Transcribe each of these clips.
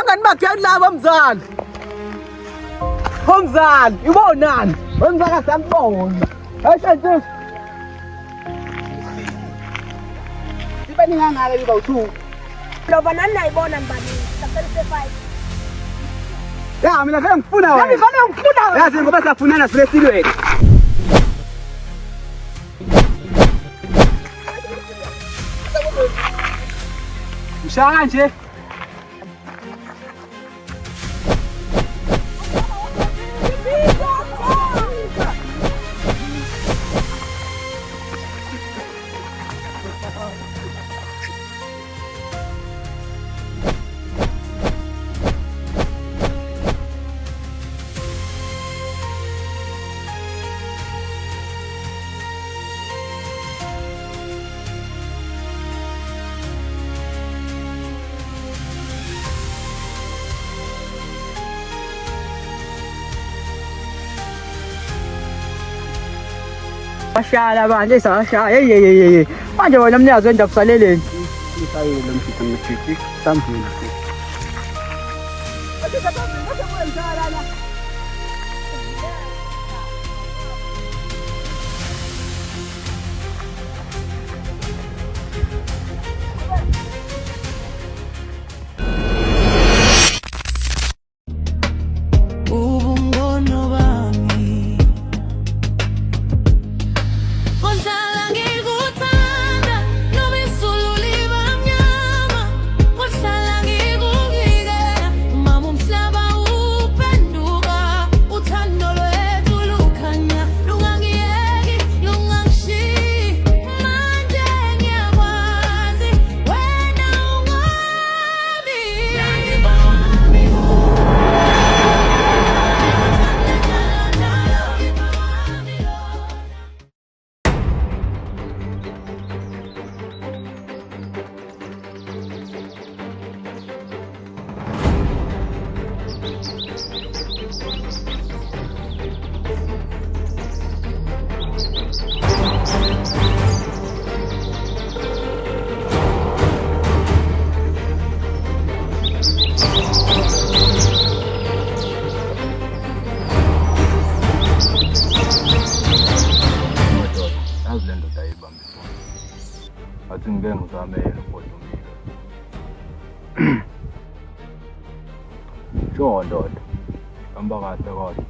abangani bakhe labo mzali. Homzali, ibonani? Wenzaka sambona. Ayisho Sibani ngangaka liba u2. Loba nani nayibona mbani. Saselise 5. Ya mina vele ngifuna wena. Yami vele ngifuna wena. Yazi ngoba siyafunana sile silweni. Mshanje. Mashallah manje sashaya yeyeyeye manje wena mnyazi wenda kusaleleni isayile lo mfitho ngithiki sambini athi ngeke ngizamele ubhodumile sho ndoda hamba kahle kodwa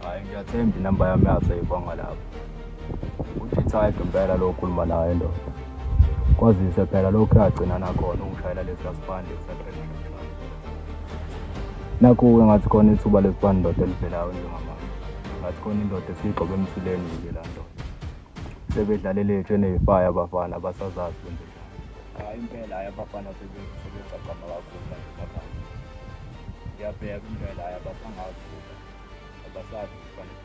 hayi ngiyathemba inamba yami yaseyibonga lapho uthi ithayide impela lo khuluma naye ndoda kwazise phela lokho yagcina nakhona ungishayela lesasipande saphela nakuwe ngathi khona ithuba lesipande ndoda elivelayo njengamanje ngathi khona indoda esiyigqoke emsileni nje la ndoda sebedlalele njenezifaya abafana basazazi kwenzeka hayi impela hayi abafana sebecaqama kakhulu lapha ngiyabheka impela hayi abasangazi abasazi kufanele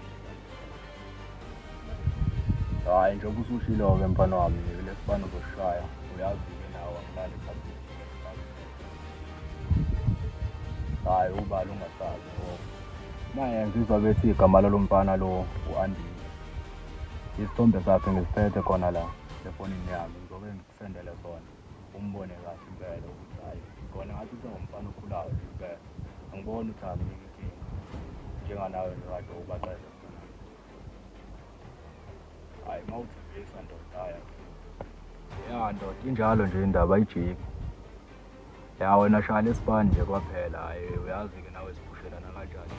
hayi njengoba usushilo-ke mfana wami lesifana uzoshaya uyazi-ke nawe angilali phambili hayi ubala ungasazi manje ngizizwa bethi igama lalo mfana lo u-Andile isithombe sakhe ngisiphethe khona la efonini yami ngizobe ngikusendele sona umbone kahle impela ukuthi hayi khona ngathi usengumfana okhulayo impela angiboni ukuthi ami inkinga njenganawe kade ubaxele hayi mawuthembisa ndoda ya ndoda injalo nje indaba ayijiki ya wena shaya lesibani nje kwaphela hayi uyazi-ke nawe sibushelana kanjani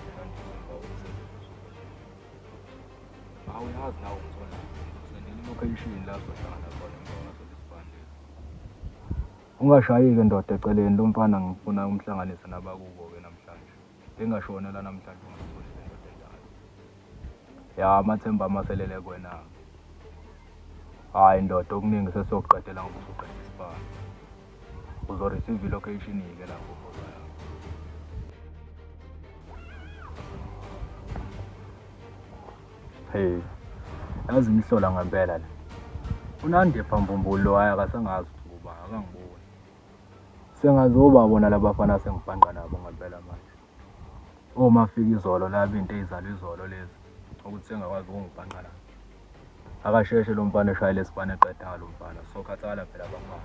uyazi nawe ngithola sendela ilocation la sohlangana khona emva lesibandile ungashayike ndoda eceleni lo mfana ngifuna umhlanganise nabakubo-ke namhlanje engashona la namhlanje ungitholi ndoda enjalo ya amathemba amaselele kwena hayi ndoda okuningi sesiyokuqedela ngoba usuqeda isibani uzoreceive ilocation-ke la ngofoza yakho hey yazi ngihlola ngempela la uNandi Phambumbulu lo haya akasangazi ukuba akangiboni sengazoba bona labafana sengibhanqa nabo ngempela manje uma fika izolo laba into ezizalwa izolo lezi ukuthi sengakwazi ukungibhanqa la akasheshe lo mfana eshaya lesibane eqeda lo mfana sokhathala phela abafana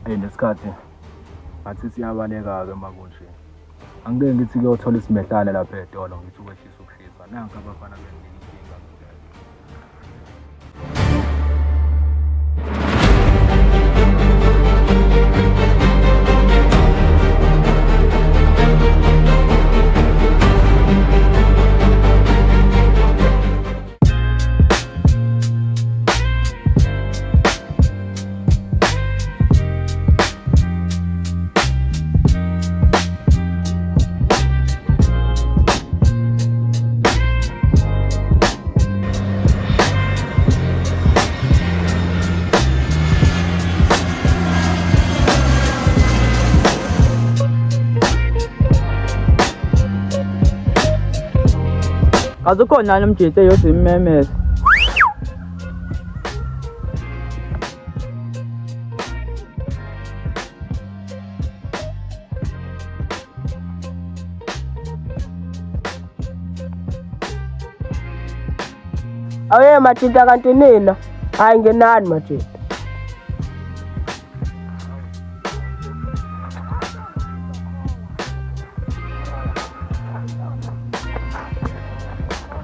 Nesikhathi ngathi siyabaleka-ke makunje. Angeke ngithi kuyothola isimehlane lapha etolo ngithi ukwehlisa ukushisa. Nanka abafana benginika inkinga ngempela. Akukhona nomjito yothi imemeze. Awe Matshita kanti nina hayi ngenani Matshita.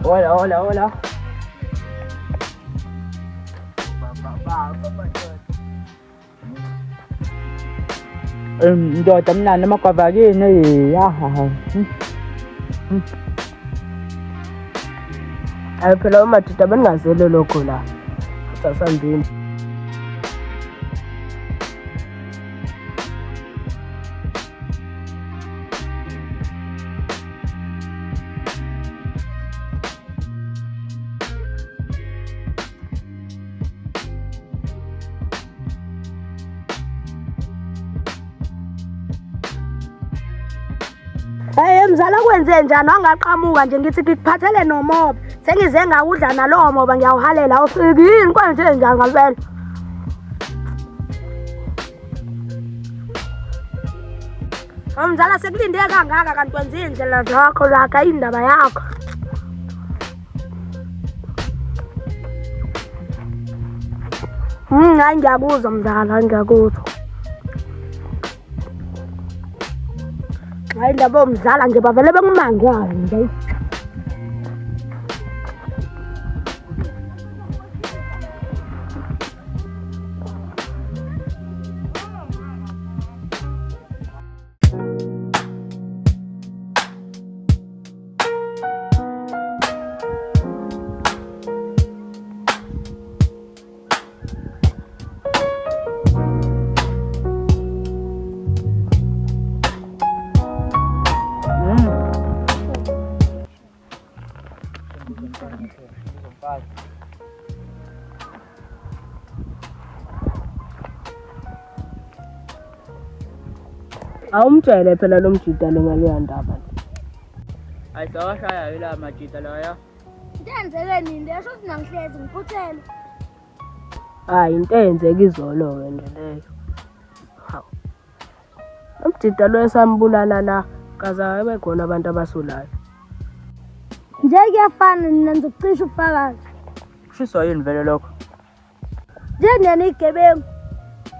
Hola. Ndoda mnandi amagwavakini yaha. Hayi phela uMatshita beningazele lokho la. Sasambini. Hey mzala kwenze njani wangaqhamuka nje ngithi ngikuphathele nomoba sengize ngawudla nalowo moba ngiyawuhalela ufiki yini kwenze njani ngempela Mzala sekulinde kangaka kanti wenza indlela zakho lakha indaba yakho hayi ngiyakuzwa mzala ngiyakuzwa hayi indaba omdlala nje bavele bengumangala nje awumtshele phela lo mjida lo ngaleya ndaba Ayisawashaya yila majita laya. Intenzeke nini lesho sinangihlezi ngiphuthele. hayi into eyenzeka izolo nje leyo hawu umjida lo esambulala la kaza bekhona abantu abasulayo Nje kuyafana nina nizocisha ubufakazi. Kushiswa yini vele lokho? Nje nina igebengu.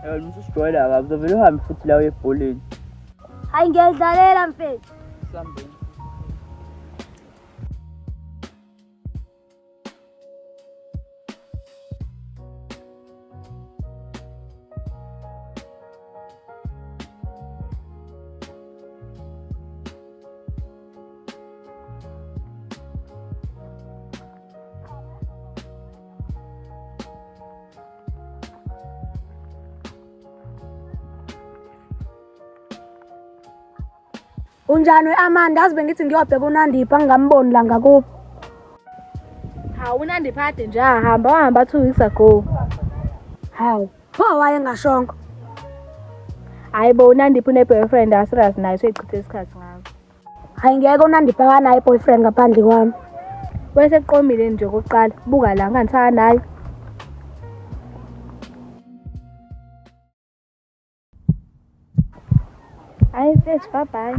Yebo msijwayela kabi uzovela uhambe futhi la ebholeni. Hayi ngiyadlalela mfethu. Sambeni. unjani we-Amanda azi bengithi ngiyobheka uNandipha ngingamboni la ngakubo Hawu uNandipha ade nje wahamba 2 weeks ago. hawu pho wayengashongo Hayi bo uNandipha une-boyfriend asirious naye soyichitha isikhathi ngayo. hayi ngeke uNandipha kanayo i-boyfriend ngaphandle kwami Bese kuqomile nje kokuqala buka la nganithaka naye. Hayi mfethu bye bye.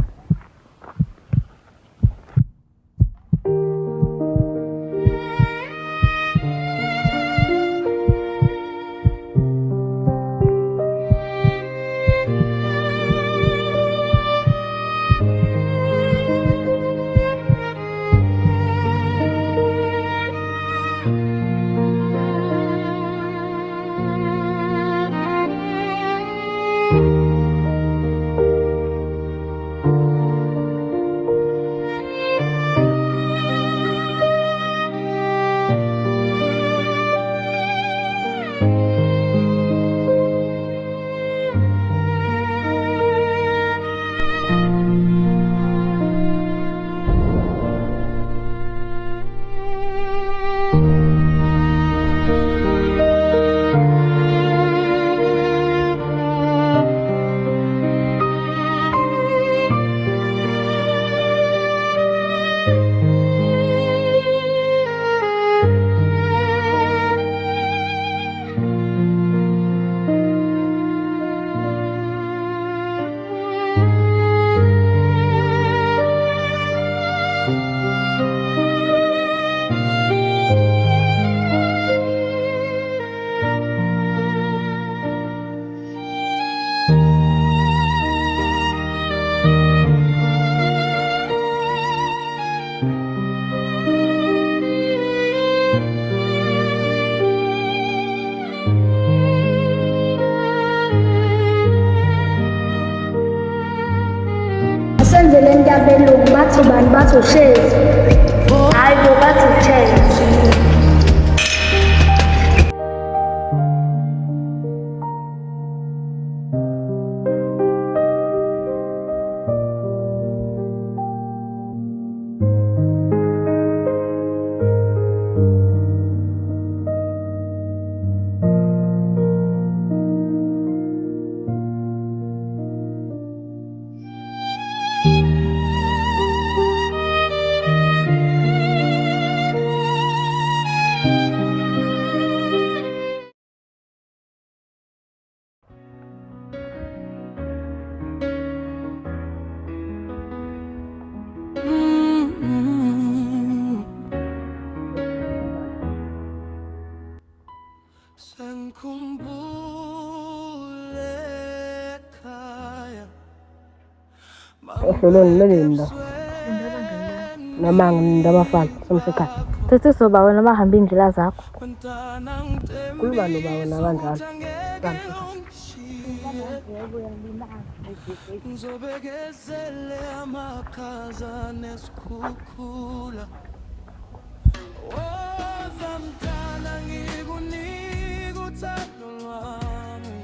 Ohlolo ngimeleni la. Noma ngindabafana somsekhaya. Sithi soba wena bahamba indlela zakho. Kulba noba wena kanjalo. Ngizobekezele amakhaza nesikhukhula. Zamdala ngikunika uthando lwami.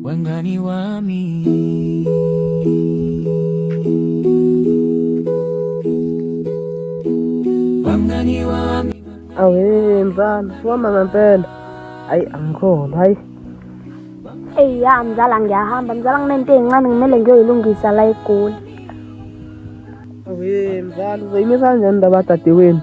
Wangani wami. Wangani wami. Awe mfana, wama ngempela. Hayi angikholwa, hayi. Eyi ya mzala ngiyahamba. Mzala nginento ey'ncane kumele ngiyoyilungisa la eGoli. Awe mfana, uzoyimisa kanjani indaba dadewenu?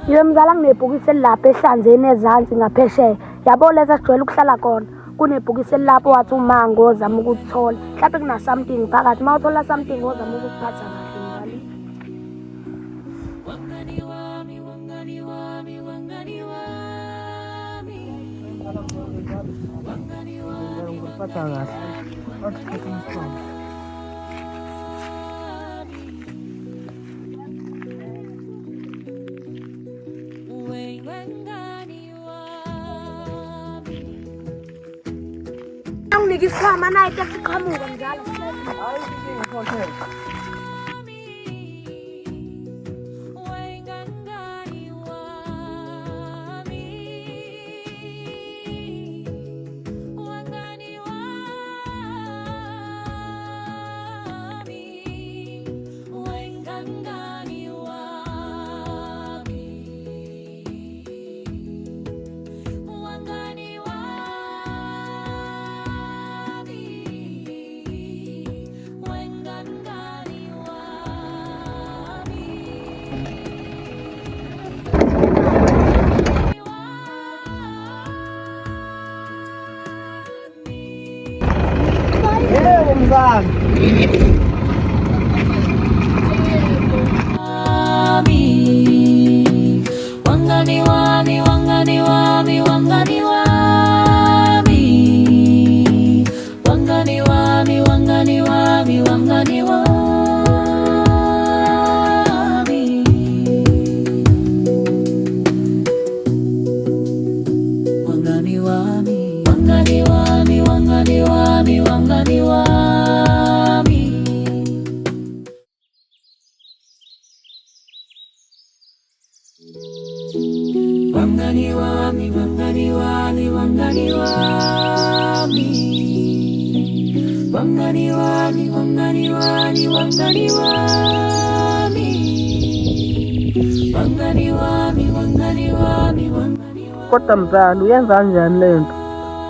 Yiwe mzala nginebhokisi elilapha ehlanzeni ezansi ngaphesheya. Yabo leza sijwayele ukuhlala khona. Kunebhokisi elilapho wathi umango ozama ukuthola. Mhlawumbe kuna something phakathi. Uma uthola something ozama ukuphatha kahle mzala. Wangani wami, wangani wami, wangani wami. Wangani wami, Ngiphatha kahle. wengani wami. Anginike isikhwama naye siqhamuka mzala. Wengani wami. Wangani wami. Wengani wami. Wangani wami. Wengani Yebo mfana. wangani wami, wangani wami, wangani wami. Wangani wami, wangani wami, wangani wami. Wangani wami, wangani wami, wangani wami, wangani wami. Wangani wami, wangani wami, wangani wami. Wangani wami, wangani wami, wangani wami. Wangani wami, wangani wami, wangani wami. Kodwa mzala uyenza kanjani le nto?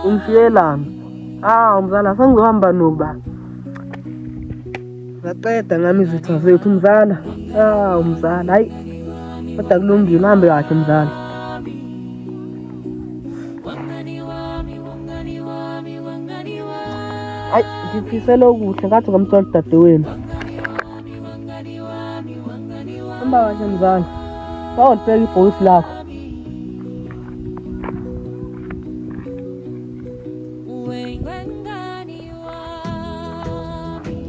Ungishiyelani? Mzala sengizohamba noba. Ngaqeda ngami izitha zethu mzala. Mzala hayi. Kodwa kulungile uhambe kahle mzala. Wangani wami, wangani wami, wangani wami. Hayi ngifisela okuhle ngathi ngamthola dadewenu. Wangani wami, wangani wami. Hamba kahle mzala. Sawulibheka ibhokisi lakho. Wengani wami.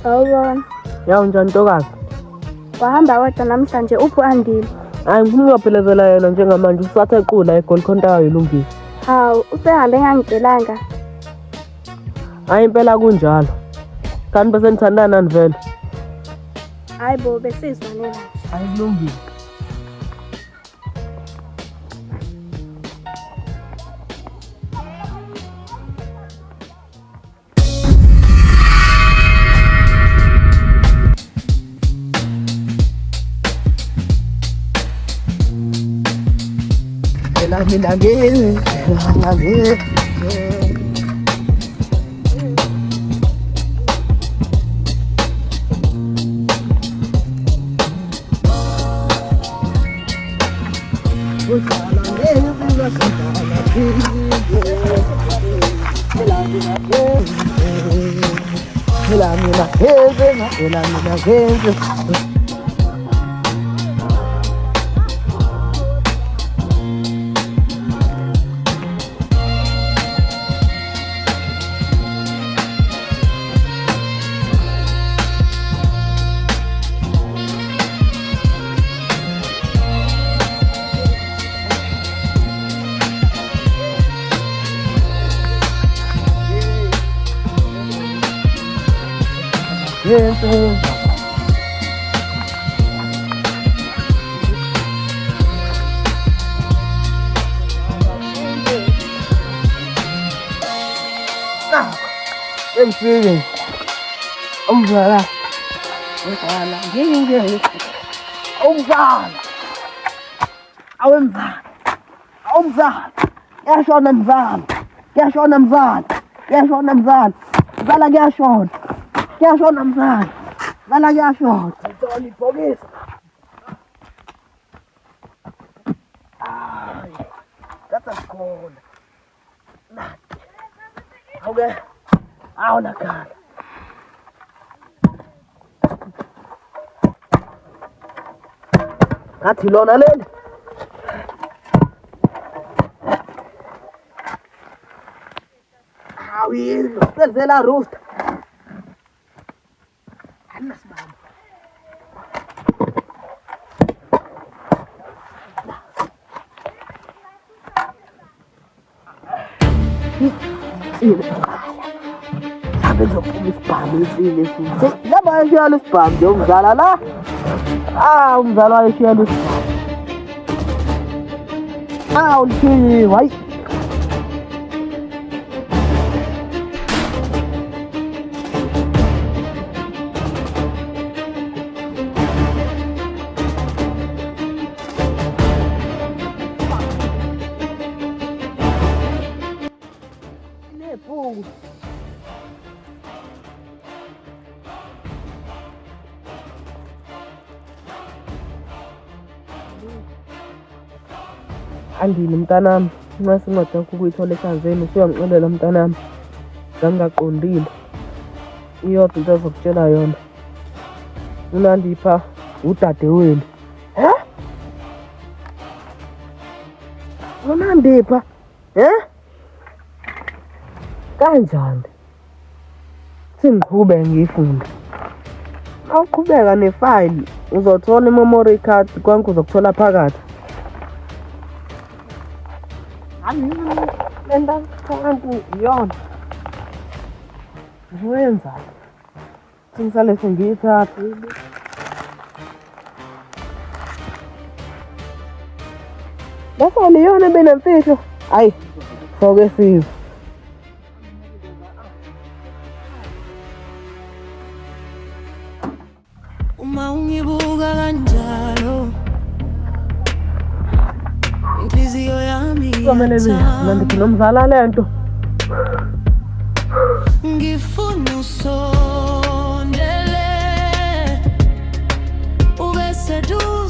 Sawubona. Yawu njani ntokazi? Wahamba wedwa namhlanje uphi uandile? Hayi ngifuna ukuyophelezela yena njengamanje usathe equla eGolconda ayilungisa. Hawu usehambe engangitshelanga. Hayi impela kunjalo. Kanti bese nithandana nani vele? Hayi bo besizwanela nje. Hayi kulungile. Ela mina ngeke Emfile umzala ngeke umzala awemzala yashona mzala mzala kuyashona mzala ngithola ibhokisi kata sikhona okay awunakhala ngathi lona leli awuyilo selizela rooster anasibamba bezophuma isibhamu esile futhi laba yashiyala isibhamu nje umzala la umzala wayeshiyala isibhamu ulithiyiwe hayi nebhuku andile mntanami uma singada ukuyithola ehlanzeni usuyangixolela mntanami ngangingaqondile iyodwa into azokutshela yona unandipha udadewenu unandipha kanjani singiqhube ngifunde awuqhubeka nefayili uzothola i-memory card kwangu uzokuthola phakathi lenta kanti iyona ngiyenzani singisale sengiyithathe basale iyona benemfihlo hayi soke sizwe uma ungibuka kanjalo inhliziyo yami kwamele mina ndithi nomzala lento ngifuna usondele ube seduze